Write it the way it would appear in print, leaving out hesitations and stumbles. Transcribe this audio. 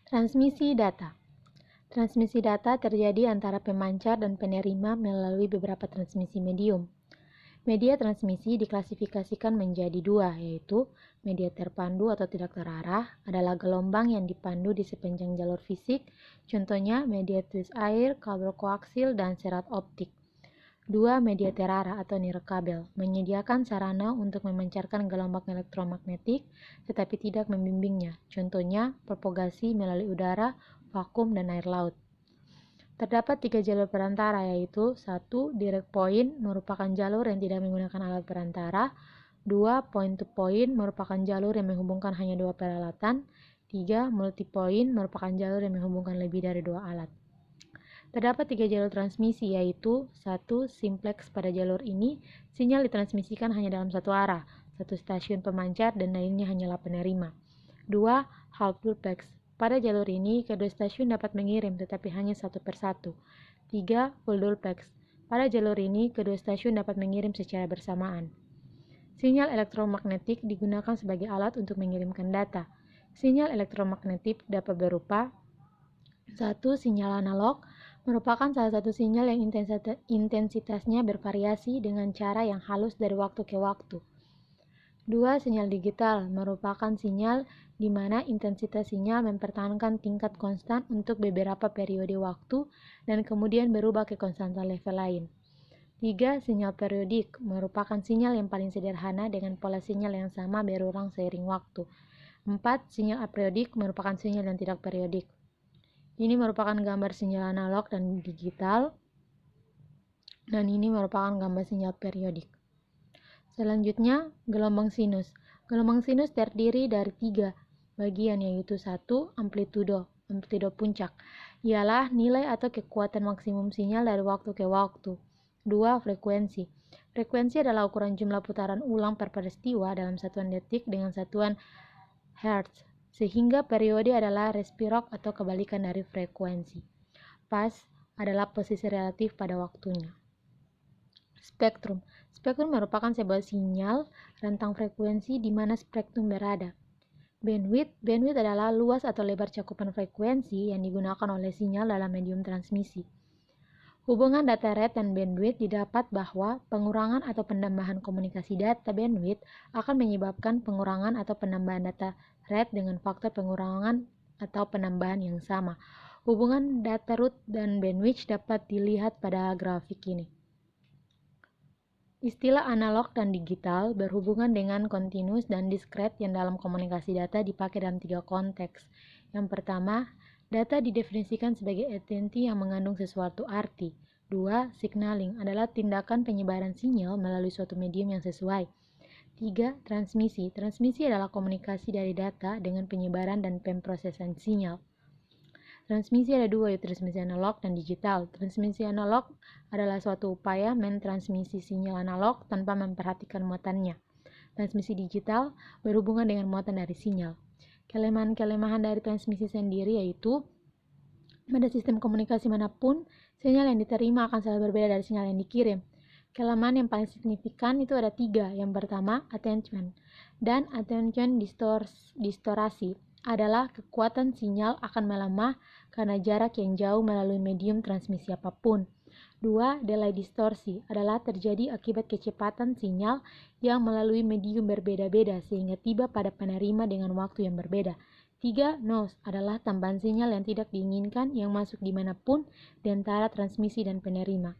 Transmisi data. Transmisi data terjadi antara pemancar dan penerima melalui beberapa transmisi medium. Media transmisi diklasifikasikan menjadi dua, yaitu media terpandu atau tidak terarah adalah gelombang yang dipandu di sepanjang jalur fisik, contohnya media tulis air, kabel koaksil, dan serat optik. Dua, media terarah atau nirkabel menyediakan sarana untuk memancarkan gelombang elektromagnetik tetapi tidak membimbingnya, contohnya propagasi melalui udara, vakum, dan air laut. Terdapat 3 jalur perantara, yaitu 1. Direct point merupakan jalur yang tidak menggunakan alat perantara. 2. Point to point merupakan jalur yang menghubungkan hanya 2 peralatan. 3. Multi point merupakan jalur yang menghubungkan lebih dari 2 alat. Terdapat 3 jalur transmisi, yaitu 1. Simplex. Pada jalur ini, sinyal ditransmisikan hanya dalam satu arah, satu stasiun pemancar dan lainnya hanyalah penerima. 2. Half duplex. Pada jalur ini, kedua stasiun dapat mengirim tetapi hanya satu persatu. 3. Full duplex. Pada jalur ini, kedua stasiun dapat mengirim secara bersamaan. Sinyal elektromagnetik digunakan sebagai alat untuk mengirimkan data. Sinyal elektromagnetik dapat berupa 1. Sinyal analog merupakan salah satu sinyal yang intensitasnya bervariasi dengan cara yang halus dari waktu ke waktu. 2. Sinyal digital merupakan sinyal di mana intensitas sinyal mempertahankan tingkat konstan untuk beberapa periode waktu dan kemudian berubah ke konstanta level lain. 3. Sinyal periodik merupakan sinyal yang paling sederhana dengan pola sinyal yang sama berulang seiring waktu. 4. Sinyal aperiodik merupakan sinyal yang tidak periodik. Ini merupakan gambar sinyal analog dan digital, dan ini merupakan gambar sinyal periodik. Selanjutnya, gelombang sinus. Gelombang sinus terdiri dari 3 bagian, yaitu 1. Amplitudo puncak, ialah nilai atau kekuatan maksimum sinyal dari waktu ke waktu. 2. Frekuensi. Frekuensi adalah ukuran jumlah putaran ulang per peristiwa dalam satuan detik dengan satuan hertz, sehingga periode adalah respirok atau kebalikan dari frekuensi. Phase adalah posisi relatif pada waktunya. Spektrum. Spektrum merupakan sebuah sinyal rentang frekuensi di mana spektrum berada. Bandwidth. Bandwidth adalah luas atau lebar cakupan frekuensi yang digunakan oleh sinyal dalam medium transmisi. Hubungan data rate dan bandwidth didapat bahwa pengurangan atau penambahan komunikasi data bandwidth akan menyebabkan pengurangan atau penambahan data rate dengan faktor pengurangan atau penambahan yang sama. Hubungan data rate dan bandwidth dapat dilihat pada grafik ini. Istilah analog dan digital berhubungan dengan continuous dan discrete yang dalam komunikasi data dipakai dalam 3 konteks. Yang pertama, data didefinisikan sebagai entity yang mengandung sesuatu arti. 2. Signaling adalah tindakan penyebaran sinyal melalui suatu medium yang sesuai. 3. Transmisi. Transmisi adalah komunikasi dari data dengan penyebaran dan pemrosesan sinyal. Transmisi ada 2, yaitu transmisi analog dan digital. Transmisi analog adalah suatu upaya mentransmisi sinyal analog tanpa memperhatikan muatannya. Transmisi digital berhubungan dengan muatan dari sinyal. Kelemahan-kelemahan dari transmisi sendiri yaitu pada sistem komunikasi manapun, sinyal yang diterima akan selalu berbeda dari sinyal yang dikirim. Kelemahan yang paling signifikan itu ada 3. Yang pertama, attenuation dan attenuation distorsi adalah kekuatan sinyal akan melemah karena jarak yang jauh melalui medium transmisi apapun. 2. Delay distorsi adalah terjadi akibat kecepatan sinyal yang melalui medium berbeda-beda sehingga tiba pada penerima dengan waktu yang berbeda. 3. Noise adalah tambahan sinyal yang tidak diinginkan yang masuk dimanapun di antara transmisi dan penerima.